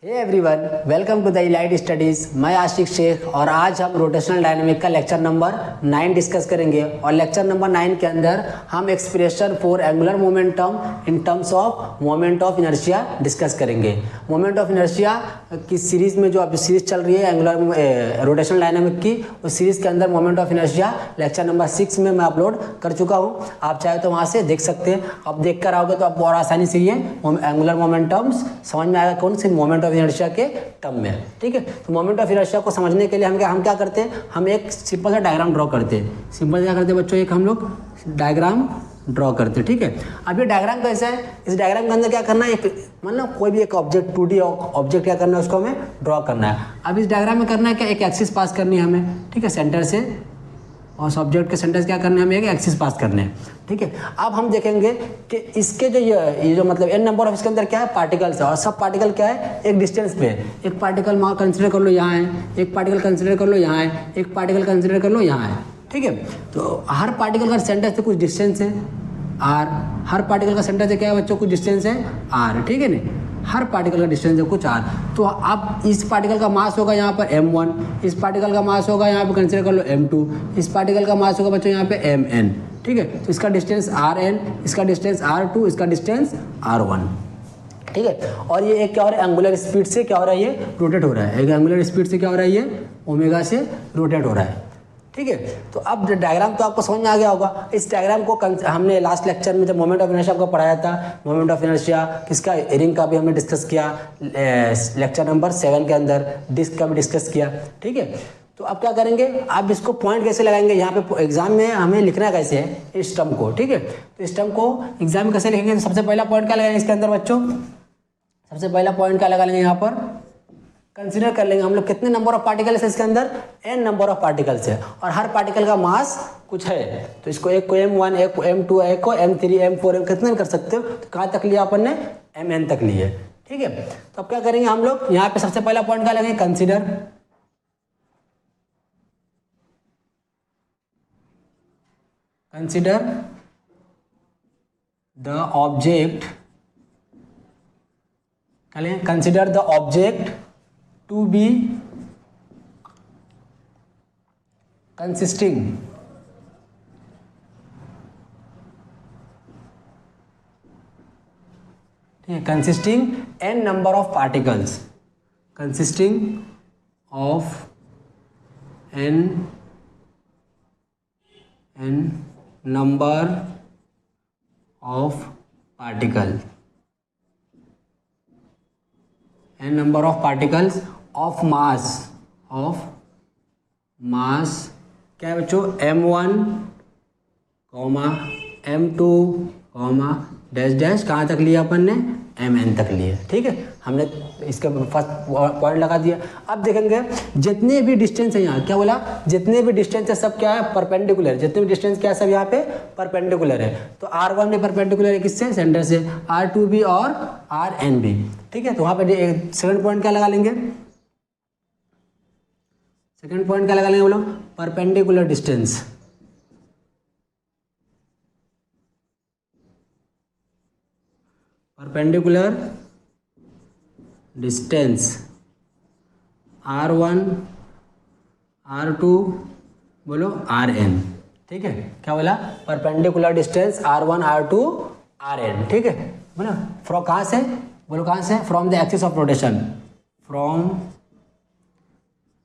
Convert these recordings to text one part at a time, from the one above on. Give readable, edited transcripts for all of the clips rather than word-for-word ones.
Hey everyone, welcome to the elite studies. मैं आशिक शेख और आज हम रोटेशनल डायनामिक का लेक्चर नंबर 9 डिस्कस करेंगे। और लेक्चर नंबर 9 के अंदर हम expression for angular momentum in terms of moment of inertia discuss करेंगे। मोमेंट ऑफ इनर्शिया की सीरीज़ में जो अभी सीरीज़ चल रही है एंगुलर रोटेशनल डायनामिक की, उस सीरीज़ के अंदर moment of inertia lecture number 6 में मैं अपलोड कर चुका हूँ। आप चाहे तो वहाँ से देख सकते हैं। आप देख कर आओगे तो आपको और आसानी से ये एंगुलर मोमेंटम्स समझ में आएगा, कौन सी मोमेंट ऑफ इनर्शिया के टर्म में। ठीक है, तो मोमेंट ऑफ इनर्शिया को समझने के लिए हम क्या करते हैं, हम एक सिंपल सा डायग्राम ड्रॉ करते हैं। सिंपल क्या करते हैं बच्चों, एक हम लोग डायग्राम ड्रॉ करते हैं। ठीक है, अब ये डायग्राम कैसा है, इस डायग्राम के अंदर क्या करना है, एक मतलब कोई भी एक ऑब्जेक्ट 2D ऑब्जेक्ट क्या करना है, उसको हमें ड्रॉ करना है। अब इस डायग्राम में करना है क्या, एक एक्सिस पास करनी है हमें। ठीक है, सेंटर से और सब्जेक्ट के सेंटर से क्या करना है, हमें एक एक्सिस पास करने हैं। ठीक है, अब हम देखेंगे कि इसके जो ये जो मतलब n नंबर ऑफ इसके अंदर क्या है, पार्टिकल्स है। और सब पार्टिकल क्या है, एक डिस्टेंस पे है। एक पार्टिकल वहाँ कंसिडर कर लो यहाँ है, एक पार्टिकल कंसिडर कर लो यहाँ है, एक पार्टिकल कंसिडर कर लो यहाँ है। ठीक है, तो हर पार्टिकल का सेंटर से कुछ डिस्टेंस है r। हर पार्टिकल का सेंटर से क्या है बच्चों, कुछ डिस्टेंस है r। ठीक है नहीं, हर पार्टिकल का डिस्टेंस है कुछ r। तो अब इस पार्टिकल का मास होगा यहाँ पर m1, इस पार्टिकल का मास होगा यहाँ पे कंसिडर कर लो m2, इस पार्टिकल का मास होगा बच्चों यहाँ पे mn। ठीक है, तो इसका डिस्टेंस rn, इसका डिस्टेंस r2, इसका डिस्टेंस r1। ठीक है, और ये एक क्या हो रहा है, एंगुलर स्पीड से क्या हो रहा है, ये रोटेट हो रहा है। एक एंगुलर स्पीड से क्या हो रहा है, ये ओमेगा से रोटेट हो रहा है। ठीक है, तो अब डायग्राम तो आपको समझ में आ गया होगा। इस डायग्राम को हमने लास्ट लेक्चर में जब मोमेंट ऑफ इनर्शिया को पढ़ाया था, मोमेंट ऑफ इनर्शिया किसका, रिंग का भी हमने डिस्कस किया लेक्चर नंबर 7 के अंदर, डिस्क का भी डिस्कस किया। ठीक है, तो अब क्या करेंगे, आप इसको पॉइंट कैसे लगाएंगे, यहाँ पे एग्जाम में हमें लिखना कैसे है इस टर्म को। ठीक है, तो इस टर्म को एग्जाम में कैसे लिखेंगे, तो सबसे पहला पॉइंट क्या लगाएंगे इसके अंदर बच्चों, सबसे पहला पॉइंट क्या लगा लेंगे, यहाँ पर कंसीडर कर लेंगे हम लोग कितने नंबर ऑफ पार्टिकल्स है इसके अंदर, n नंबर ऑफ पार्टिकल्स है और हर पार्टिकल का मास कुछ है। तो इसको एक को m1, एक को m2, एक को m3, m4 कितने कर सकते हो, तो कहाँ तक लिया अपन ने, mn तक लिए। ठीक है, तो अब क्या करेंगे हम लोग, यहाँ पे सबसे पहला पॉइंट क्या लगेंगे, consider. Consider the object, consider the object to be consisting consisting n number of particles, consisting of n number of particles, n number of particles of mass क्या है बच्चों, m1, m2, डैश डैश कहाँ तक लिया अपन ने, mn तक लिए। ठीक है, हमने इसका फर्स्ट पॉइंट लगा दिया। अब देखेंगे जितने भी डिस्टेंस है, यहाँ क्या बोला, जितने भी डिस्टेंस है सब क्या है, परपेंडिकुलर। जितने भी डिस्टेंस क्या है सब यहाँ पे परपेंडिकुलर है। तो r1 भी परपेंडिकुलर है किससे, सेंटर से, r2 भी और rn भी। ठीक है, तो वहाँ पे सेकंड पॉइंट क्या लगा लेंगे, सेकंड पॉइंट क्या लगा लेंगे बोलो, perpendicular distance. Perpendicular distance r1, r2 बोलो rn। ठीक है, क्या बोला, perpendicular distance r1, r2, rn। ठीक है, बोलो फ्रॉम कहाँ से, बोलो कहाँ से, from the axis of rotation, from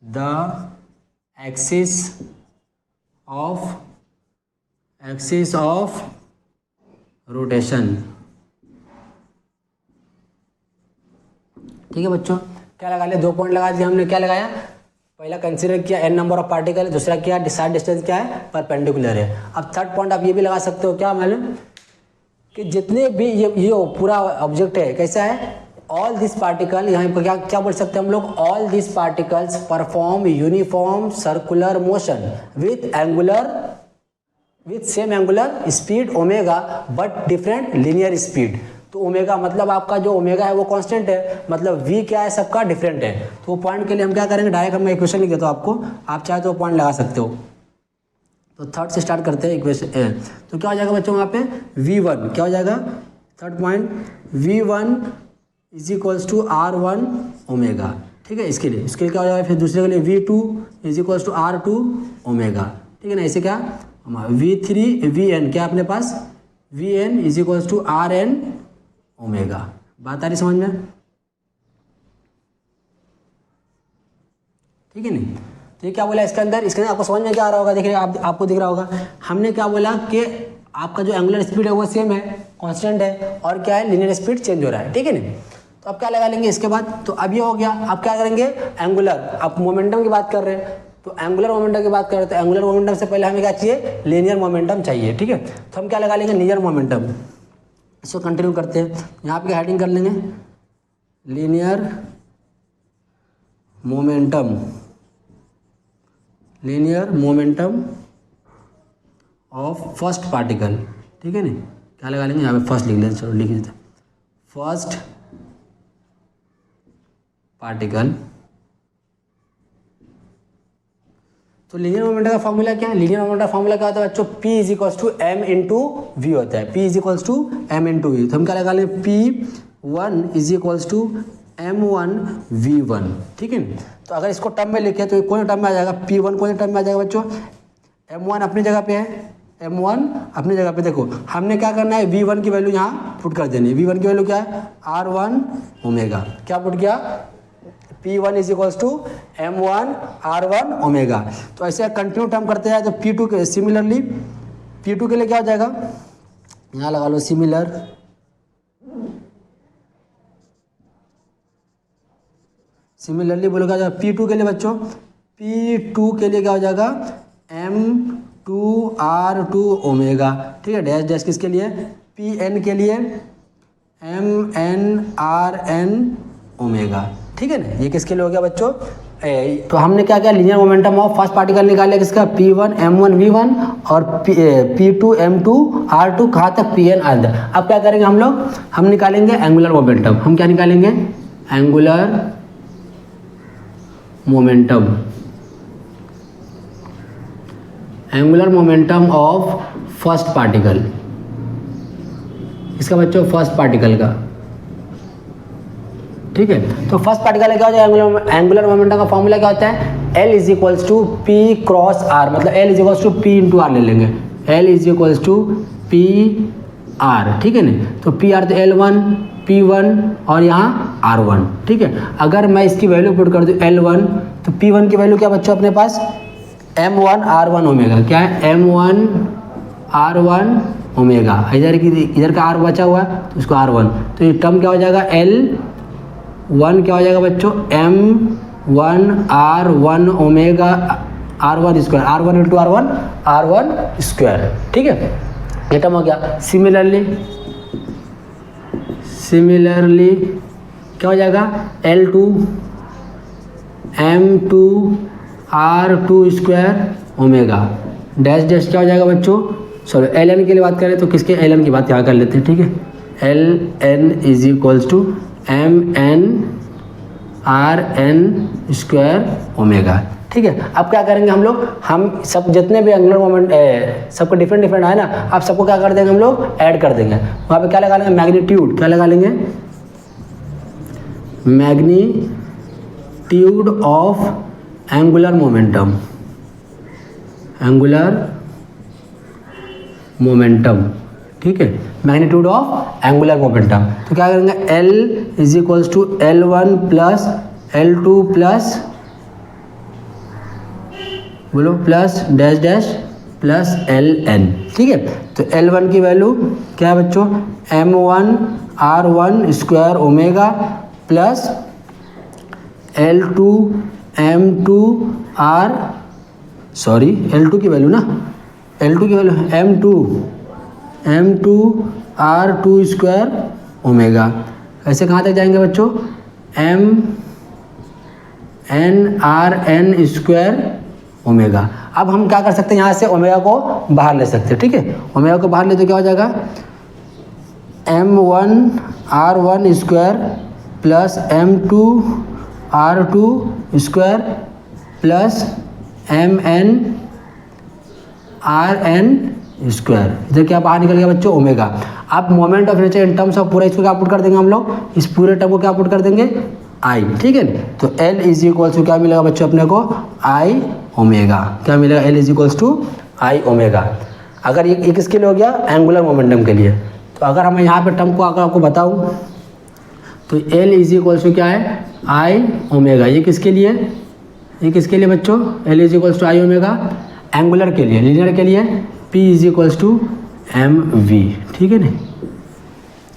the axis of rotation. ठीक है बच्चों, क्या लगा लिया, 2 पॉइंट लगा दिया हमने। क्या लगाया, पहला कंसीडर किया n नंबर ऑफ पार्टिकल, दूसरा क्या, साइड डिस्टेंस क्या है, परपेंडिकुलर है। अब थर्ड पॉइंट आप ये भी लगा सकते हो, क्या मालूम, कि जितने भी ये पूरा ऑब्जेक्ट है कैसा है, ऑल दिस पार्टिकल, यहाँ पर क्या बोल सकते हैं हम लोग, all this particles perform uniform circular motion with same angular speed omega but different linear speed. तो ओमेगा मतलब आपका जो ओमेगा है वो कांस्टेंट है, मतलब वी क्या है, सबका डिफरेंट है। तो वो पॉइंट के लिए हम क्या करेंगे, डायरेक्ट हम इक्वेशन लिख देता हूँ आपको, आप चाहे तो पॉइंट लगा सकते हो। तो थर्ड से स्टार्ट करते हैं इक्वेशन। तो क्या हो जाएगा बच्चों, वहाँ पे v1 क्या हो जाएगा, third point v1 is equals to R1 omega, ठीक है। इसके लिए क्या हो जाएगा, फिर दूसरे के लिए V2 is equals to R2 omega, ठीक है ना। ऐसे क्या V3 Vn क्या अपने पास Vn is equals to Rn omega. बात आ रही समझ में, ठीक है नहीं। तो ये क्या बोला इसके अंदर आपको समझ में क्या आ रहा होगा, देखिए आपको दिख रहा होगा हमने क्या बोला कि आपका जो एंगुलर स्पीड है वो सेम है, कांस्टेंट है, और क्या है लीनियर स्पीड चेंज हो रहा है, ठीक है नहीं। तो अब क्या लगा लेंगे इसके बाद, तो अब ये हो गया। अब क्या करेंगे एंगुलर, आप मोमेंटम की बात कर रहे हैं तो एंगुलर मोमेंटम की बात कर रहे हैं, तो एंगुलर मोमेंटम से पहले हमें क्या चाहिए, लीनियर मोमेंटम चाहिए, ठीक है। तो हम क्या लगा लेंगे लीनियर मोमेंटम। इसको कंटिन्यू करते हैं, यहाँ पे हेडिंग कर लेंगे linear momentum, linear momentum of first particle, ठीक है नहीं। क्या लगा लेंगे यहाँ पे फर्स्ट लिख लेते, चलो लिख देते फर्स्ट पार्टिकल। तो लीनियर मोमेंटम का फॉर्मूला क्या है, लीनियर मोमेंटम का फॉर्मूला क्या होता है बच्चों, P is equals to M into V होता है, P is equals to M into V. तो हम क्या लगा लें P1 is equals to M1 V1, ठीक है। तो अगर इसको टर्म में लिखे तो कौन टर्म में आ जाएगा, P1 कौन टर्म में आ जाएगा बच्चों, M1 अपनी जगह पे है, M1 अपनी जगह पे। देखो हमने क्या करना है, V1 की वैल्यू यहाँ पुट कर देनी है। V1 की वैल्यू क्या है, R1 ओमेगा। क्या पुट किया, P1 is equals to M1 R1 omega. तो ऐसे कंटिन्यू टर्म करते हैं। तो P2 के सिमिलरली P2 के लिए क्या हो जाएगा, यहाँ लगा लो सिमिलरली बोलो क्या हो जाएगा P2 के लिए बच्चों, P2 के लिए क्या हो जाएगा M2R2 ओमेगा, ठीक है। डैश डैश किसके लिए, Pn के लिए MnRn ओमेगा, ठीक है ना। ये किसके लिए हो गया बच्चों, तो हमने क्या किया linear momentum of first particle निकाले किसका, P1 M1 V1 और P2 M2 R2 कहाँ तक Pn अंदर। अब क्या करेंगे हम लोग, हम निकालेंगे एंगुलर मोमेंटम। हम क्या निकालेंगे, angular momentum, angular momentum of first particle, इसका बच्चों फर्स्ट पार्टिकल का, ठीक है। तो फर्स्ट पार्टिकल क्या हो जाएगा, एंगुलर मोमेंटम का फॉर्मूला क्या होता है, L is equals to P cross R, मतलब L is equals to P into R ले लेंगे, L is equals to P R, ठीक है ना। तो P R तो L1 P1 और यहाँ R1, ठीक है। अगर मैं इसकी वैल्यू पुट कर दूँ L1, तो P1 की वैल्यू क्या बच्चों अपने पास M1 R1 ओमेगा, क्या है M1 R1 ओमेगा। इधर का R बचा हुआ है तो उसको R1, तो ये टर्म क्या हो जाएगा L1 क्या हो जाएगा बच्चों M1 R1 omega R1 square, R1 into R1 square, ठीक है। ये टर्म हो गया। सिमिलरली क्या हो जाएगा L2 M2 R2 square omega dash dash क्या हो जाएगा बच्चों, सॉरी Ln के लिए बात करें तो किसके Ln की बात यहाँ कर लेते हैं, ठीक है। Ln is equals to Mn Rn square omega, ठीक है। अब क्या करेंगे हम लोग, हम सब जितने भी एंगुलर मोमेंट सबको डिफरेंट है ना, अब सबको क्या कर देंगे हम लोग ऐड कर देंगे। वहाँ पे क्या लगा लेंगे मैग्नीट्यूड, क्या लगा लेंगे मैग्नीट्यूड ऑफ एंगुलर मोमेंटम, ठीक है। मैग्नीट्यूड ऑफ एंगुलर मोमेंटम, तो क्या करेंगे L is equals to L1 plus L2 plus बोलो plus dash dash plus Ln, ठीक है। तो L1 की वैल्यू क्या है बच्चों M1 R1 square omega plus L2 M2 L2 की value M2 R2 square omega. ऐसे कहाँ तक जाएंगे बच्चों MnRn स्क्वायर ओमेगा। अब हम क्या कर सकते हैं, यहाँ से ओमेगा को बाहर ले सकते हैं, ठीक है। ओमेगा को बाहर ले तो क्या हो जाएगा M1 R1 square plus M2 R2 square plus Mn Rn square, इधर क्या बाहर निकल गया बच्चों ओमेगा। अब moment of inertia in terms of पूरा इसको क्या पुट कर देंगे हम लोग, इस पूरे टर्म को क्या पुट कर देंगे आई, ठीक है। तो L इज इक्वल्स टू क्या मिलेगा बच्चों अपने को आई ओमेगा, क्या मिलेगा L is equals to I omega. अगर ये किसके लिए हो गया, एंगुलर मोमेंटम के लिए। तो अगर हम यहाँ पे टर्म को अगर आपको बताऊँ तो L इज इक्वल्स टू क्या है आई ओमेगा, ये किसके लिए, ये किसके लिए बच्चों, L is equals to I omega angular के लिए, लीनियर के लिए P is equals to M V, ठीक है ना।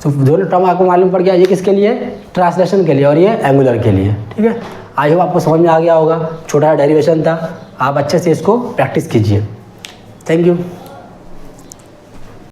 तो दोनों टर्म आपको मालूम पड़ गया, ये किसके लिए, ट्रांसलेशन के लिए और ये एंगुलर के लिए, ठीक है। आई होप आपको समझ में आ गया होगा, छोटा डेरिवेशन था, आप अच्छे से इसको प्रैक्टिस कीजिए। Thank you.